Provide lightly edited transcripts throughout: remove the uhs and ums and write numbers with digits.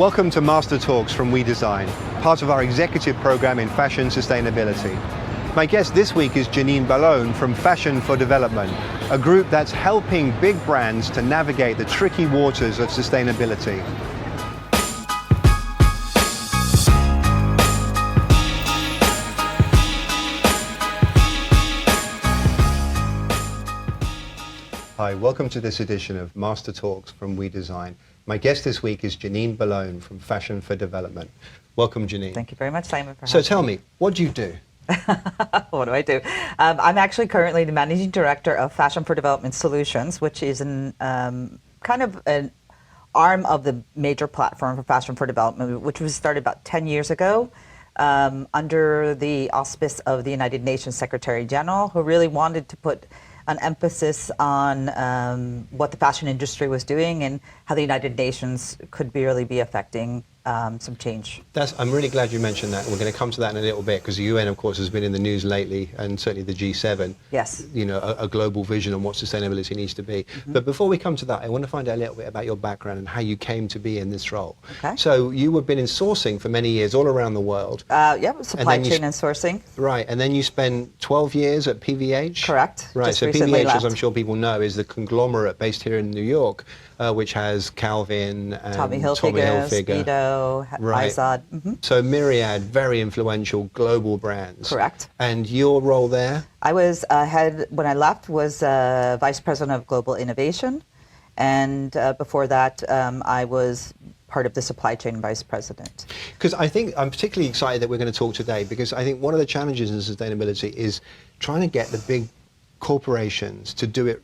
Welcome to Master Talks from WeDesign, part of our executive program in fashion sustainability. My guest this week is Jeanine Ballone from Fashion for Development, a group that's helping big brands to navigate the tricky waters of sustainability. Hi, welcome to this edition of Master Talks from WeDesign. My guest this week is Jeanine Ballone from Fashion for Development. Welcome, Jeanine. Thank you very much, Simon. So tell me, what do you do? What do I do? I'm actually currently the Managing Director of Fashion for Development Solutions, which is an kind of an arm of the major platform for Fashion for Development, which was started about 10 years ago under the auspice of the United Nations Secretary General, who really wanted to put an emphasis on what the fashion industry was doing and how the United Nations could really be affecting some change. I'm really glad you mentioned that. We're going to come to that in a little bit because the UN, of course, has been in the news lately, and certainly the G7. Yes. You know, a global vision on what sustainability needs to be. Mm-hmm. But before we come to that, I want to find out a little bit about your background and how you came to be in this role. Okay. So you have been in sourcing for many years all around the world. Yeah, supply chain and sourcing. Right, and then you spent 12 years at PVH? Correct. Right, Just so recently PVH, left. as I'm sure people know, is the conglomerate based here in New York, which has Calvin and Tommy Hilfiger, Speedo, right. Izod. Mm-hmm. So myriad, very influential global brands. Correct. And your role there? I was when I left, was Vice President of Global Innovation. And before that, I was part of the supply chain vice president. Because I think I'm particularly excited that we're going to talk today, because I think one of the challenges in sustainability is trying to get the big corporations to do it,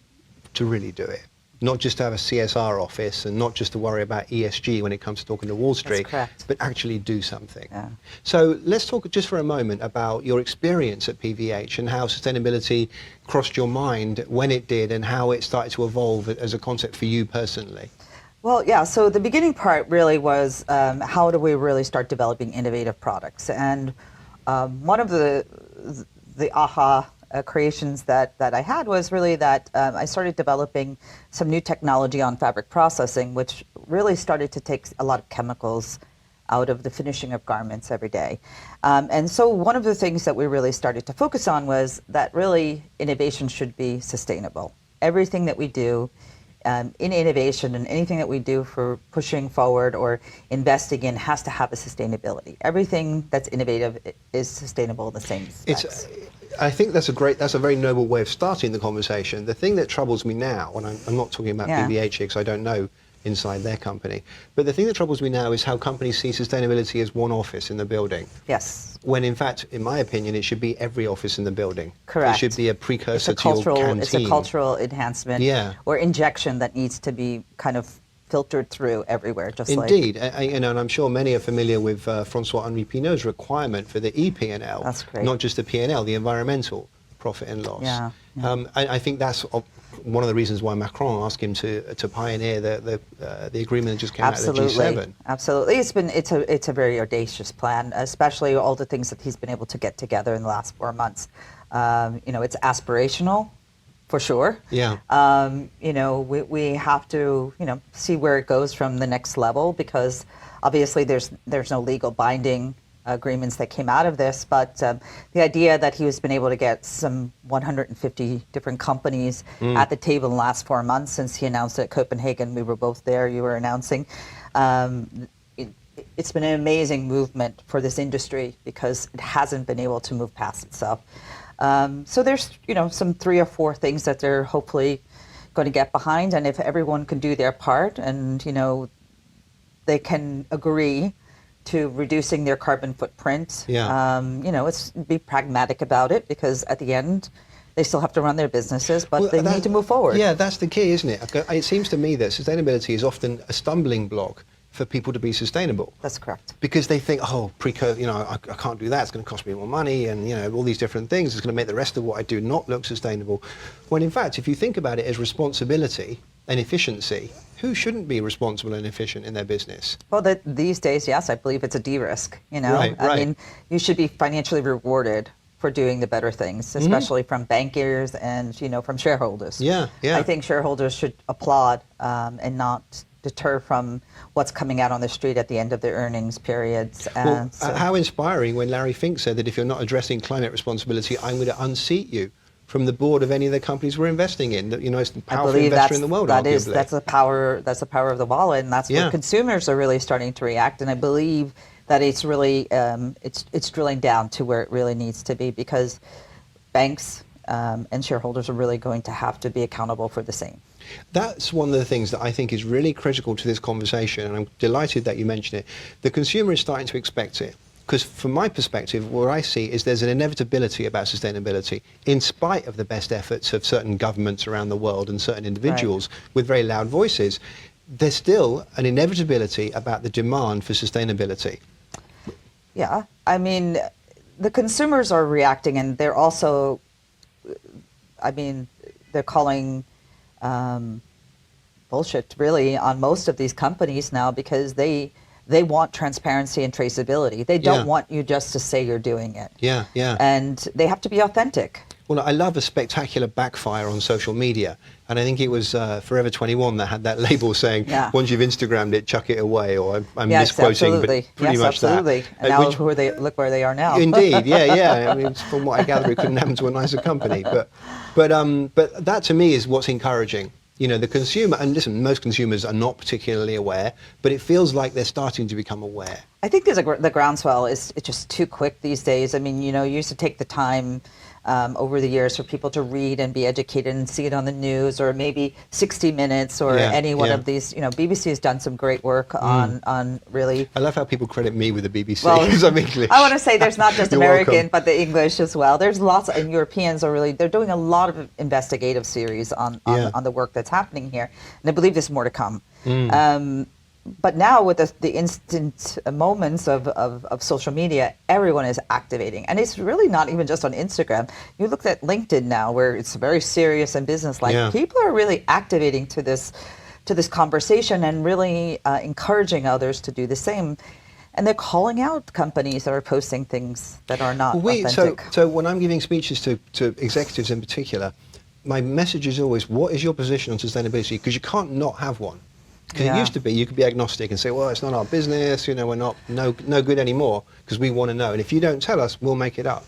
to really do it. Not just to have a CSR office and not just to worry about ESG when it comes to talking to Wall Street, but actually do something. Yeah. So let's talk just for a moment about your experience at PVH and how sustainability crossed your mind when it did and how it started to evolve as a concept for you personally. Well, yeah, so the beginning part really was how do we really start developing innovative products? And one of the aha creations that I had was really that I started developing some new technology on fabric processing, which really started to take a lot of chemicals out of the finishing of garments every day. And so one of the things that we really started to focus on was that really innovation should be sustainable. Everything that we do in innovation and anything that we do for pushing forward or investing in has to have a sustainability. Everything that's innovative is sustainable in the same specs. I think that's a very noble way of starting the conversation. The thing that troubles me now, and I'm not talking about PVH here because I don't know inside their company, but the thing that troubles me now is how companies see sustainability as one office in the building. Yes. When in fact, in my opinion, it should be every office in the building. Correct. It should be a precursor to your canteen. It's a cultural enhancement or injection that needs to be kind of filtered through everywhere, just Indeed. And I'm sure many are familiar with Francois-Henri Pinault's requirement for the EP&L. That's great. Not just the P&L, the environmental profit and loss. Yeah. I think that's one of the reasons why Macron asked him to pioneer the agreement that just came out of the G7. Absolutely. It's a very audacious plan, especially all the things that he's been able to get together in the last 4 months. It's aspirational. For sure. Yeah. We have to, see where it goes from the next level, because obviously there's no legal binding agreements that came out of this, but the idea that he has been able to get some 150 different companies at the table in the last 4 months since he announced it at Copenhagen. We were both there, you were announcing. It's been an amazing movement for this industry because it hasn't been able to move past itself. So there's, some 3 or 4 things that they're hopefully going to get behind. And if everyone can do their part and, they can agree to reducing their carbon footprint, it's be pragmatic about it, because at the end, they still have to run their businesses, but they need to move forward. Yeah, that's the key, isn't it? It seems to me that sustainability is often a stumbling block for people to be sustainable. That's correct. Because they think, I can't do that, it's going to cost me more money, and all these different things, it's going to make the rest of what I do not look sustainable. When in fact, if you think about it as responsibility and efficiency, who shouldn't be responsible and efficient in their business? Well, these days, yes, I believe it's a de-risk, Right. I mean, you should be financially rewarded for doing the better things, especially from bankers and, from shareholders. Yeah. I think shareholders should applaud and not deter from what's coming out on the street at the end of the earnings periods. Well, how inspiring when Larry Fink said that if you're not addressing climate responsibility, I'm going to unseat you from the board of any of the companies we're investing in. That, you know, it's the powerful investor in the world, arguably. That's the power of the wallet, and that's what consumers are really starting to react. And I believe that it's really it's drilling down to where it really needs to be, because banks and shareholders are really going to have to be accountable for the same. That's one of the things that I think is really critical to this conversation, and I'm delighted that you mentioned it. The consumer is starting to expect it. Because from my perspective, what I see is there's an inevitability about sustainability, in spite of the best efforts of certain governments around the world and certain individuals with very loud voices. There's still an inevitability about the demand for sustainability. Yeah, I mean, the consumers are reacting, and they're also, I mean, they're calling bullshit really on most of these companies now, because they want transparency and traceability. They don't want you just to say you're doing it. Yeah, yeah. And they have to be authentic. Well, I love a spectacular backfire on social media. And I think it was Forever 21 that had that label saying, once you've Instagrammed it, chuck it away. Or I'm misquoting, absolutely. but pretty much absolutely. that. And now look where they are now. Indeed, yeah. I mean, from what I gather, it couldn't happen to a nicer company. But that to me is what's encouraging. You know, the consumer, and listen, most consumers are not particularly aware, but it feels like they're starting to become aware. I think the groundswell is just too quick these days. I mean, you know, you used to take the time over the years for people to read and be educated and see it on the news, or maybe 60 Minutes or any one of these. You know, BBC has done some great work on really. I love how people credit me with the BBC well, because I'm English. I want to say there's not just You're American, welcome. but the English as well. There's lots, and Europeans are really, they're doing a lot of investigative series on the work that's happening here. And I believe there's more to come. But now with the instant moments of social media, everyone is activating. And it's really not even just on Instagram. You look at LinkedIn now, where it's very serious and business-like. People are really activating to this conversation and really encouraging others to do the same. And they're calling out companies that are posting things that are not authentic. So when I'm giving speeches to executives in particular, my message is always, what is your position on sustainability? Because you can't not have one. Because it used to be, you could be agnostic and say, well, it's not our business, you know, we're not no good anymore, because we want to know. And if you don't tell us, we'll make it up.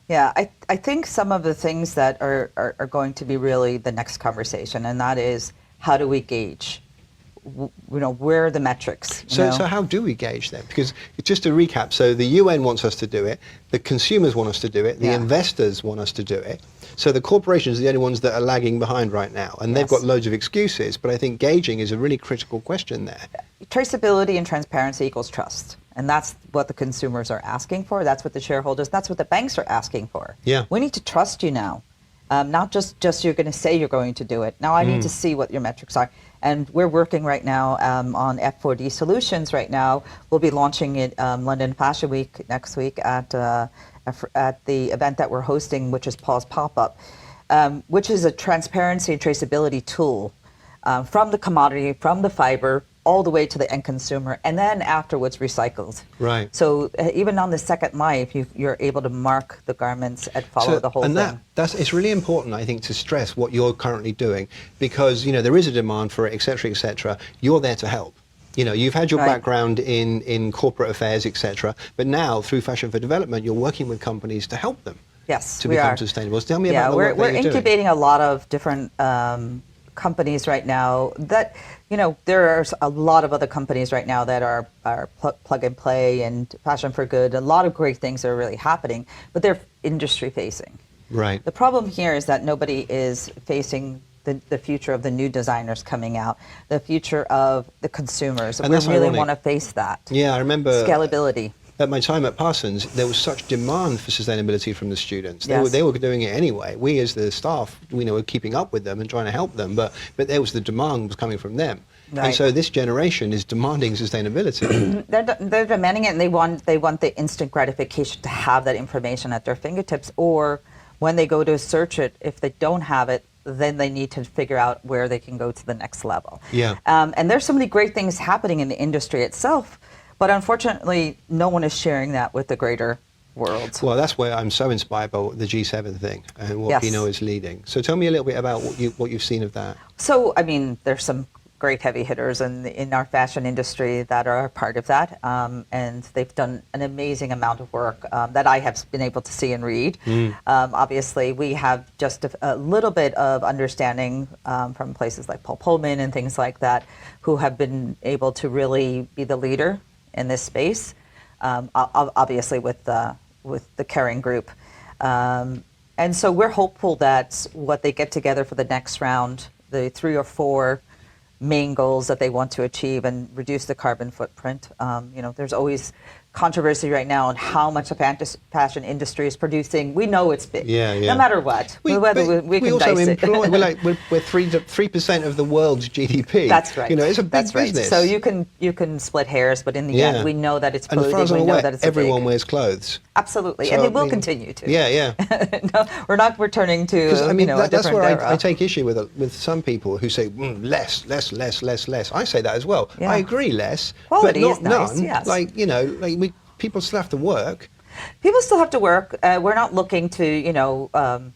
Yeah, I think some of the things that are going to be really the next conversation, and that is, how do we gauge? You know, where are the metrics? So how do we gauge them? Because just to recap, so the UN wants us to do it, the consumers want us to do it, the investors want us to do it. So the corporations are the only ones that are lagging behind right now, and they've got loads of excuses, but I think gauging is a really critical question there. Traceability and transparency equals trust, and that's what the consumers are asking for, that's what the shareholders, that's what the banks are asking for. Yeah. We need to trust you now, not just you're going to say you're going to do it. Now I need to see what your metrics are. And we're working right now on F4D solutions right now. We'll be launching it London Fashion Week next week at the event that we're hosting, which is Paul's Pop-Up, which is a transparency and traceability tool from the commodity, from the fiber, all the way to the end consumer, and then afterwards recycled. Right. So even on the second life, you're able to mark the garments and follow the whole thing. It's really important, I think, to stress what you're currently doing, because, you know, there is a demand for it, et cetera, et cetera. You're there to help. You know, you've had your background in corporate affairs, et cetera, but now through Fashion for Development, you're working with companies to help them to become sustainable. So tell me about the work that you're doing. We're incubating a lot of different companies right now that, you know, there are a lot of other companies right now that are plug and play and Fashion for Good. A lot of great things are really happening, but they're industry facing. Right. The problem here is that nobody is facing the future of the new designers coming out, the future of the consumers. And we really want to face that. Yeah, I remember Scalability. At my time at Parsons, there was such demand for sustainability from the students. Yes. They were doing it anyway. We as the staff, we were keeping up with them and trying to help them, but there was the demand was coming from them. Right. And so this generation is demanding sustainability. They're demanding it, and they want the instant gratification to have that information at their fingertips, or when they go to search it, if they don't have it, then they need to figure out where they can go to the next level. Yeah. And there's so many great things happening in the industry itself, but unfortunately, no one is sharing that with the greater world. Well, that's where I'm so inspired by the G7 thing and what Pino is leading. So tell me a little bit about what you've seen of that. So, I mean, there's some great heavy hitters in our fashion industry that are a part of that, and they've done an amazing amount of work that I have been able to see and read. Obviously, we have just a little bit of understanding from places like Paul Pullman and things like that, who have been able to really be the leader in this space. Obviously, with the Kering Group. And so we're hopeful that what they get together for the next round, the 3 or 4 main goals that they want to achieve and reduce the carbon footprint. There's always controversy right now on how much the fashion industry is producing. We know it's big, no matter what. We can also dice employ, it. we're 3% of the world's GDP. That's right. It's a big business. So you can split hairs, but in the end, we know that it's polluting. And as far as I'm we know aware, that it's everyone wears clothes. Absolutely, So, and it will continue to. Yeah. No, we're not returning to that's different where era. I take issue with some people who say less. I say that as well. Yeah. I agree, less, Quality but is not nice, none. yes. People still have to work. People still have to work. We're not looking to,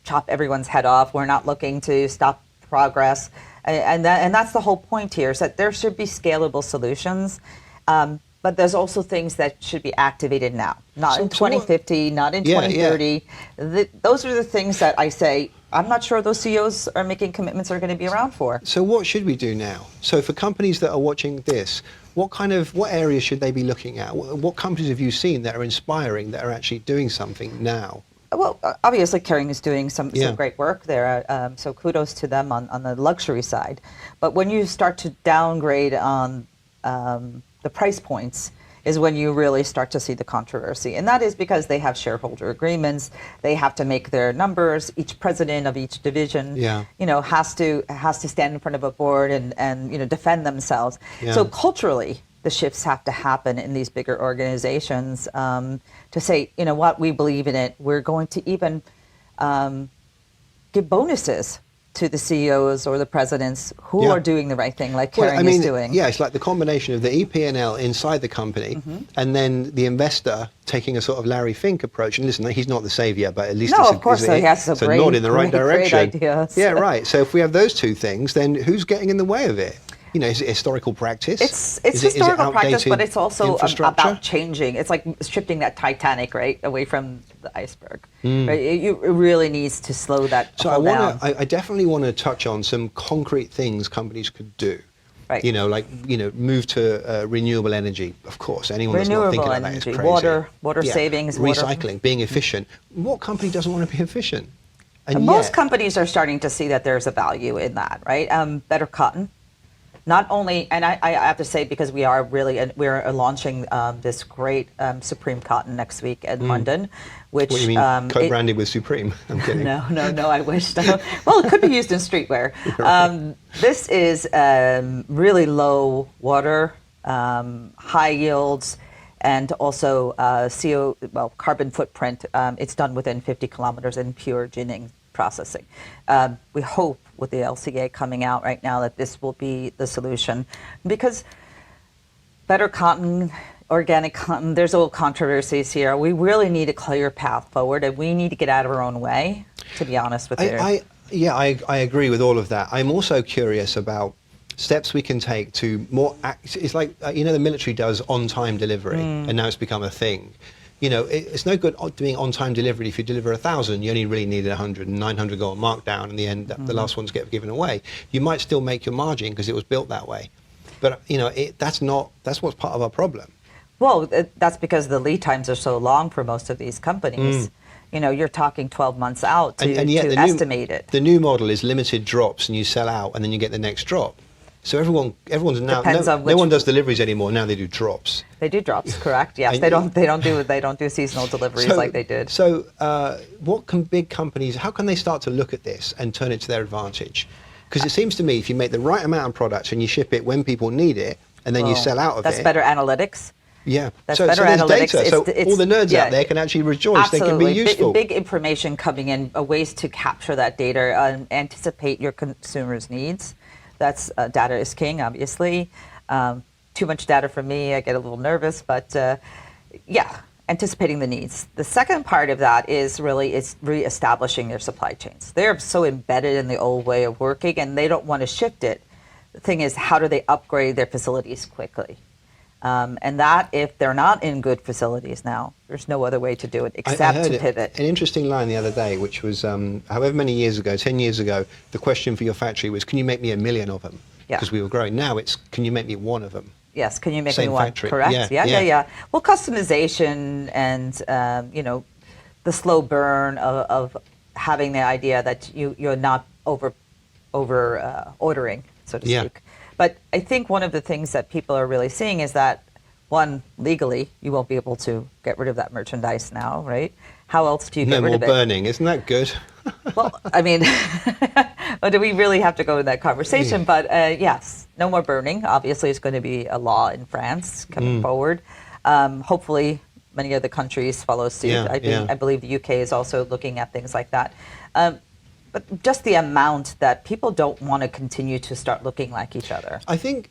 chop everyone's head off. We're not looking to stop progress, and that's the whole point here. Is that there should be scalable solutions, but there's also things that should be activated now, not in 2050, not in 2030. Those are the things that I say. I'm not sure those CEOs are making commitments are going to be around for. So what should we do now? So for companies that are watching this, what areas should they be looking at? What companies have you seen that are inspiring, that are actually doing something now? Well, obviously Kering is doing some great work there, so kudos to them on the luxury side. But when you start to downgrade on the price points is when you really start to see the controversy. And that is because they have shareholder agreements. They have to make their numbers. Each president of each division, has to stand in front of a board and defend themselves. Yeah. So culturally, the shifts have to happen in these bigger organizations to say, what, we believe in it. We're going to even give bonuses to the CEOs or the presidents who are doing the right thing, like Kering is doing. Yeah, it's like the combination of the EP&L inside the company and then the investor taking a sort of Larry Fink approach. And listen, he's not the savior, but at least he has a nod in the right direction. Great ideas. Yeah, right. So if we have those two things, then who's getting in the way of it? Is it historical practice? It's historical practice, but it's also infrastructure? about changing. It's like shifting that Titanic, right, away from the iceberg. Right? It really needs to slow that down. I definitely want to touch on some concrete things companies could do. Right. Move to renewable energy. Of course, anyone that's not thinking about that is crazy. Water savings, recycling, being efficient. What company doesn't want to be efficient? And most companies are starting to see that there's a value in that, right? Better cotton. Not only, and I have to say, because we're launching this great Supreme cotton next week in London, which what do you mean, co-branded with Supreme? I'm kidding. No, I wish. Well, it could be used in streetwear. This is really low water, high yields, and also carbon footprint. It's done within 50 kilometers in pure ginning processing. We hope with the LCA coming out right now that this will be the solution, because better cotton, organic cotton, there's old controversies here. We really need a clear path forward, and we need to get out of our own way, to be honest with you. I agree with all of that. I'm also curious about steps we can take to more it's like the military does on-time delivery, and now it's become a thing. It's no good doing on-time delivery. If you deliver 1,000, you only really needed 100, and 900 go on markdown. In the end, the last ones get given away. You might still make your margin because it was built that way, but that's what's part of our problem. Well, that's because the lead times are so long for most of these companies. You're talking 12 months out to estimate it. The new model is limited drops, and you sell out, and then you get the next drop. So everyone's now no one does deliveries anymore. Now they do drops. They do drops, correct? Yes, they don't do seasonal deliveries like they did. So what can big companies? How can they start to look at this and turn it to their advantage? Because it seems to me if you make the right amount of products and you ship it when people need it, and then you sell out of it. That's better analytics. Yeah, that's better analytics. Data. So all the nerds out there can actually rejoice. Absolutely. They can be useful. Big information coming in, ways to capture that data, anticipate your consumers' needs. That's data is king, obviously. Too much data for me, I get a little nervous, but anticipating the needs. The second part of that is reestablishing their supply chains. They're so embedded in the old way of working, and they don't want to shift it. the thing is, how do they upgrade their facilities quickly? And that, if they're not in good facilities now, there's no other way to do it except to pivot. An interesting line the other day, which was, however many years ago, 10 years ago, the question for your factory was, can you make me 1 million of them? Because we were growing. Now it's, can you make me 1 of them? Yes, can you make Same me one? Factory. Correct. Yeah. Well, customization and the slow burn of having the idea that you're not over ordering, so to speak. But I think one of the things that people are really seeing is that, one, legally, you won't be able to get rid of that merchandise now, right? How else do you get rid of it? No more burning, isn't that good? Well, I mean, well, do we really have to go in that conversation? But yes, no more burning. Obviously, it's going to be a law in France coming forward. Hopefully, many other countries follow suit. I believe the UK is also looking at things like that. But just the amount that people don't want to continue to start looking like each other. I think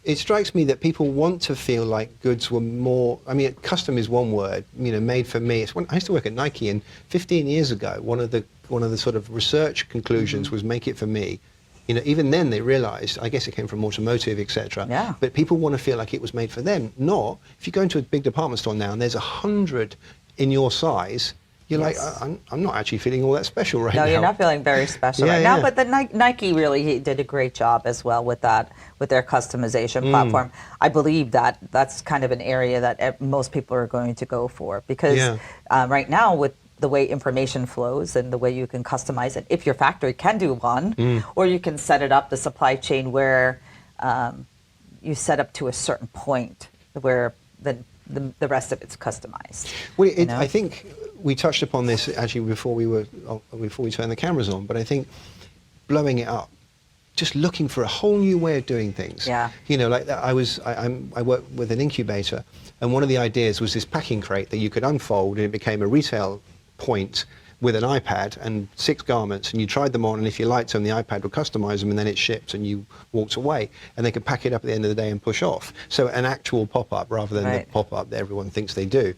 it strikes me that people want to feel like goods were more, I mean, custom is one word, made for me. It's I used to work at Nike, and 15 years ago, one of the sort of research conclusions was make it for me. Even then they realized, I guess it came from automotive, etc. Yeah. But people want to feel like it was made for them. Not, if you go into a big department store now and there's 100 in your size, you're like, I'm not actually feeling all that special right now. No, you're not feeling very special right now. But the Nike really did a great job as well with that, with their customization platform. I believe that that's kind of an area that most people are going to go for, because right now with the way information flows and the way you can customize it, if your factory can do one, or you can set it up, the supply chain where you set up to a certain point where the rest of it's customized. Well, I think we touched upon this actually before we turned the cameras on, but I think blowing it up, just looking for a whole new way of doing things. Yeah. Like I work with an incubator, and one of the ideas was this packing crate that you could unfold, and it became a retail point with an iPad and 6 garments, and you tried them on, and if you liked them, the iPad would customize them, and then it shipped, and you walked away, and they could pack it up at the end of the day and push off. So an actual pop-up rather than the pop-up that everyone thinks they do.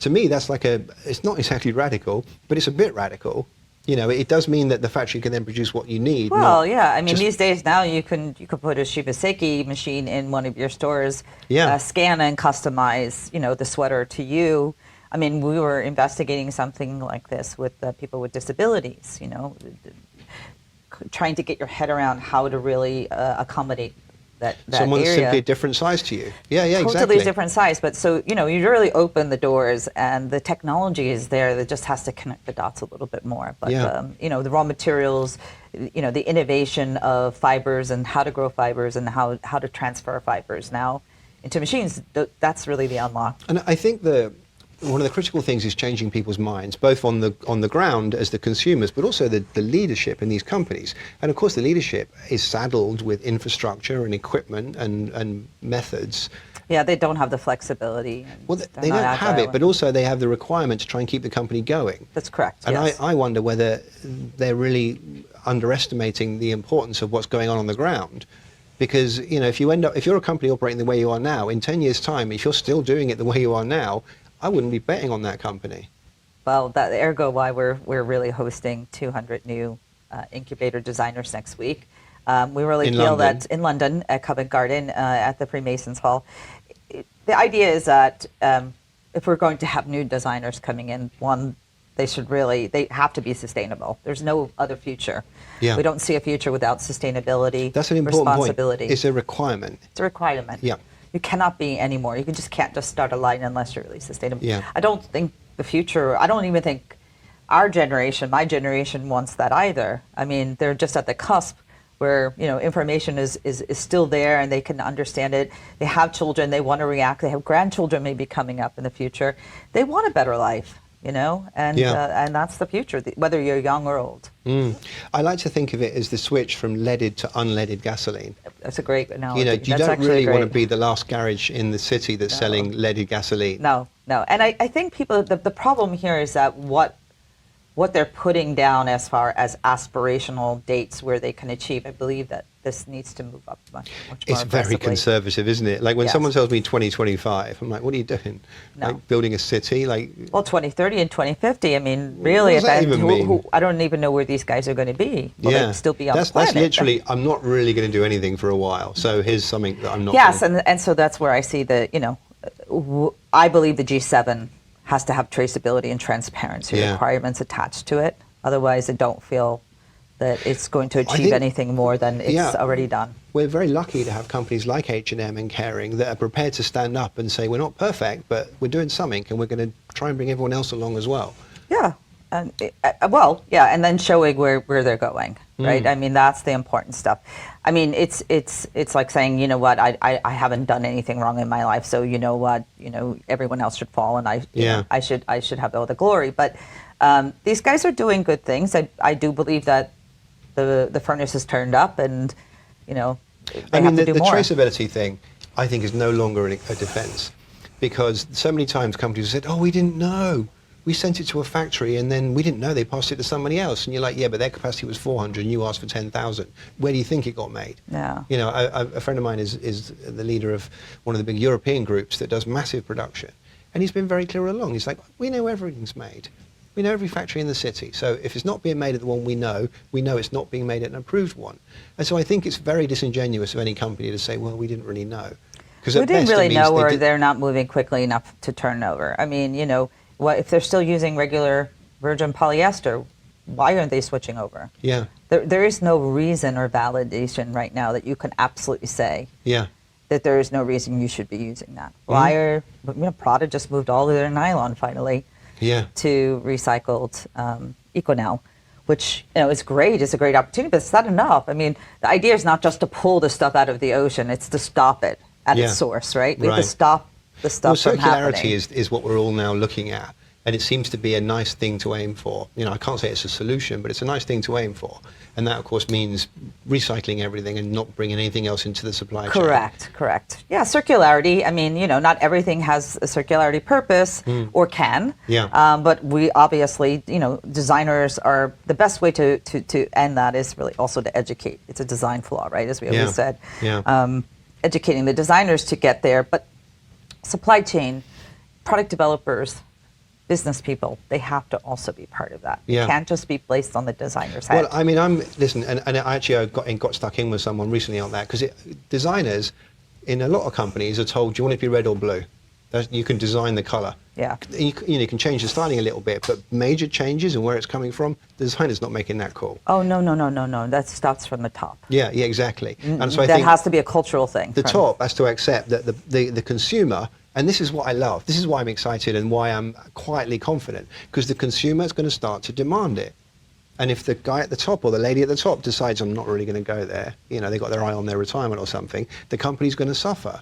To me, that's like it's not exactly radical, but it's a bit radical. It does mean that the factory can then produce what you need. Well, I mean, these days now you can put a Shibaseki machine in one of your stores, scan and customize, the sweater to you. I mean, we were investigating something like this with people with disabilities, trying to get your head around how to really accommodate that Someone's area. Simply a different size to you. Exactly. Totally different size, but so, you really open the doors, and the technology is there that just has to connect the dots a little bit more. But, the raw materials, the innovation of fibers and how to grow fibers and how to transfer fibers now into machines, that's really the unlock. And I think one of the critical things is changing people's minds, both on the ground as the consumers, but also the leadership in these companies. And of course, the leadership is saddled with infrastructure and equipment and methods. Yeah, they don't have the flexibility. Well, they don't have it, but also they have the requirement to try and keep the company going. That's correct. And I wonder whether they're really underestimating the importance of what's going on the ground. Because if you're a company operating the way you are now, in 10 years' time, if you're still doing it the way you are now, I wouldn't be betting on that company. Well, that ergo why we're really hosting 200 new incubator designers next week. We really feel that in London at Covent Garden at the Freemasons Hall. The idea is that if we're going to have new designers coming in, one, they have to be sustainable. There's no other future. Yeah. We don't see a future without sustainability. That's an important responsibility. Point. It's a requirement. It's a requirement. Yeah. You cannot be anymore. You can't just start a line unless you're really sustainable. Yeah. I don't think the future, I don't even think our generation, my generation wants that either. I mean, they're just at the cusp where, information is still there and they can understand it. They have children, they want to react. They have grandchildren maybe coming up in the future. They want a better life, and that's the future, whether you're young or old. I like to think of it as the switch from leaded to unleaded gasoline. That's a great analogy. You don't really want to be the last garage in the city that's selling leaded gasoline. No. And I think people, the problem here is that what what they're putting down as far as aspirational dates where they can achieve, I believe that this needs to move up much more It's very conservative, isn't it? Like when someone tells me 2025, I'm like, what are you doing? No. Like building a city? Like, well, 2030 and 2050. I mean, really, what does that even mean? I don't even know where these guys are going to be. Will they still be on the planet? That's literally, I'm not really going to do anything for a while. So here's something that I'm not. Yes, and so that's where I see the, I believe the G7 has to have traceability and transparency requirements attached to it. Otherwise, I don't feel that it's going to achieve anything more than it's already done. We're very lucky to have companies like H&M and Kering that are prepared to stand up and say, we're not perfect, but we're doing something, and we're going to try and bring everyone else along as well. Yeah. And and then showing where they're going, right? I mean, that's the important stuff. I mean, it's like saying, you know what, I haven't done anything wrong in my life, so you know what, everyone else should fall, and I should have all the glory. But these guys are doing good things. I do believe that the furnace is turned up, and they have to do more. The traceability thing, I think, is no longer a defense, because so many times companies have said, oh, we didn't know. We sent it to a factory and then we didn't know, they passed it to somebody else. And you're like, yeah, but their capacity was 400 and you asked for 10,000. Where do you think it got made? Yeah. A friend of mine is the leader of one of the big European groups that does massive production. And he's been very clear all along. He's like, we know everything's made. We know every factory in the city. So if it's not being made at the one we know it's not being made at an approved one. And so I think it's very disingenuous of any company to say, well, we didn't really know. We didn't really know, or they're not moving quickly enough to turn over. I mean, if they're still using regular virgin polyester, why aren't they switching over? Yeah. There is no reason or validation right now that you can absolutely say that there is no reason you should be using that. Why Prada just moved all of their nylon finally to recycled EcoNow, which is great. It's a great opportunity, but it's not enough. I mean, the idea is not just to pull the stuff out of the ocean; it's to stop it at its source, right? We have to stop the stuff from happening. Circularity is what we're all now looking at, and it seems to be a nice thing to aim for. I can't say it's a solution, but it's a nice thing to aim for. And that, of course, means recycling everything and not bringing anything else into the supply chain. Correct. Yeah, circularity. I mean, not everything has a circularity purpose or can. Yeah. But we obviously, designers are, the best way to end that is really also to educate. It's a design flaw, right, as we always said. Yeah. Educating the designers to get there. But supply chain, product developers, business people, they have to also be part of that. Yeah. It can't just be placed on the designer's head. Well, I mean, I got stuck in with someone recently on that, because designers in a lot of companies are told, do you want it to be red or blue? You can design the color. Yeah. You can change the styling a little bit, but major changes and where it's coming from, the designer's not making that call. Oh, no. That starts from the top. Yeah, exactly. And so I that think has to be a cultural thing. The top has to accept that the consumer, and this is what I love, this is why I'm excited and why I'm quietly confident, because the consumer is going to start to demand it. And if the guy at the top or the lady at the top decides, I'm not really going to go there, they got their eye on their retirement or something, the company's going to suffer.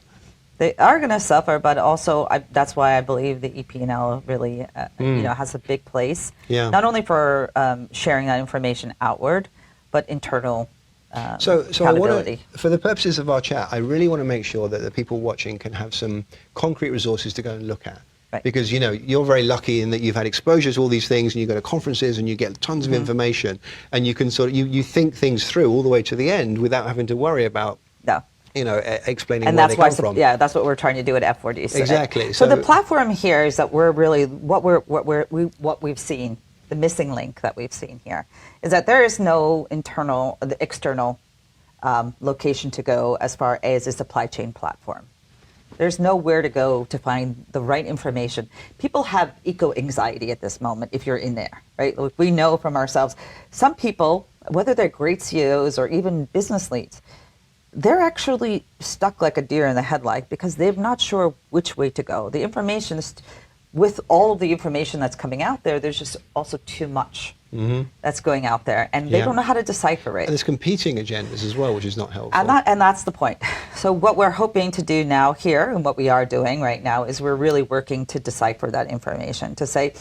They are going to suffer, but also that's why I believe the EP&L really has a big place, not only for sharing that information outward, but internal accountability. For the purposes of our chat, I really want to make sure that the people watching can have some concrete resources to go and look at. Right. Because you're very lucky in that you've had exposure to all these things, and you go to conferences and you get tons of information, and you can you think things through all the way to the end without having to worry about explaining where they come from. Yeah, that's what we're trying to do at F4D. Exactly. So the platform here is that we're really what we've seen. The missing link that we've seen here is that there is no external location to go as far as a supply chain platform. There's nowhere to go to find the right information. People have eco-anxiety at this moment if you're in there, right? We know from ourselves, some people, whether they're great CEOs or even business leads, they're actually stuck like a deer in the headlight because they're not sure which way to go. The information is, with all of the information that's coming out there, there's just also too much that's going out there, and they don't know how to decipher it. And there's competing agendas as well, which is not helpful. And that's the point. So what we're hoping to do now here, and what we are doing right now, is we're really working to decipher that information, to say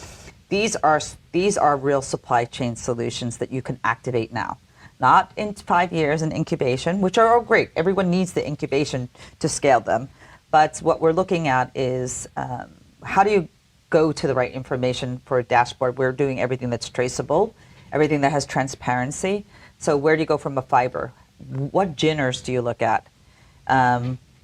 these are real supply chain solutions that you can activate now. Not in 5 years in incubation, which are all great. Everyone needs the incubation to scale them. But what we're looking at is how do you go to the right information for a dashboard. We're doing everything that's traceable, everything that has transparency. So where do you go from a fiber? What ginners do you look at?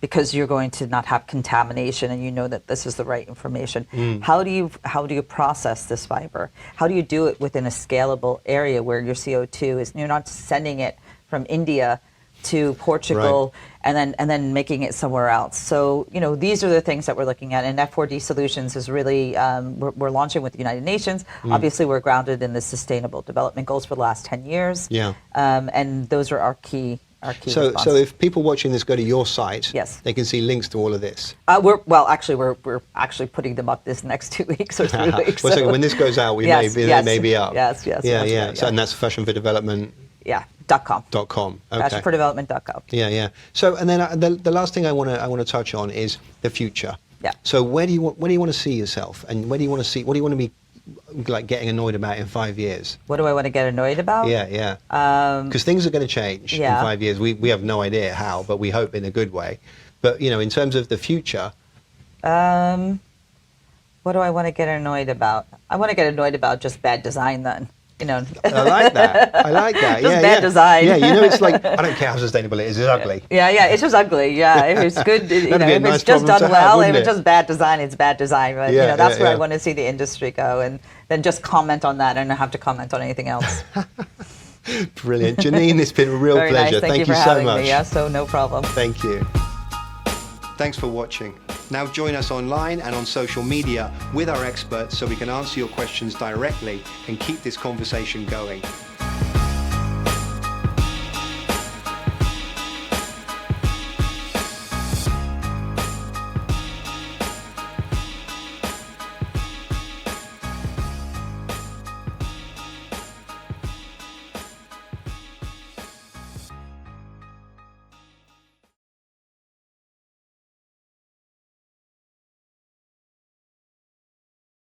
Because you're going to not have contamination, and you know that this is the right information. How do you process this fiber? How do you do it within a scalable area where your CO2 is, you're not sending it from India to Portugal and then making it somewhere else. So, these are the things that we're looking at. And F4D Solutions is really, we're launching with the United Nations. Obviously, we're grounded in the Sustainable Development Goals for the last 10 years. And those are our key So if people watching this go to your site, yes, they can see links to all of this. We're actually putting them up this next 2 weeks or 3 weeks. Well, so when this goes out, they may be up. Yes. Yeah. So, and that's Fashion for Development. .com. Okay. Fashionfordevelopment.com. Yeah. So, and then the last thing I want to touch on is the future. Yeah. So where do you want to see yourself, and what do you want to be like getting annoyed about in 5 years? What do I want to get annoyed about? Yeah. Because things are going to change in 5 years. We have no idea how, but we hope in a good way. But in terms of the future. What do I want to get annoyed about? I want to get annoyed about just bad design then. I like that. Just bad design. Yeah, it's like, I don't care how sustainable it is, it's ugly. Yeah, it's just ugly. Yeah, if it's good, if nice it's just done well, if it's it? just bad design, it's bad design. But that's where I want to see the industry go, and then just comment on that and not have to comment on anything else. Brilliant. Jeanine, it's been a real Very pleasure. Nice. Thank you so having much. Me. Yeah, so no problem. Thank you. Thanks for watching. Now join us online and on social media with our experts so we can answer your questions directly and keep this conversation going.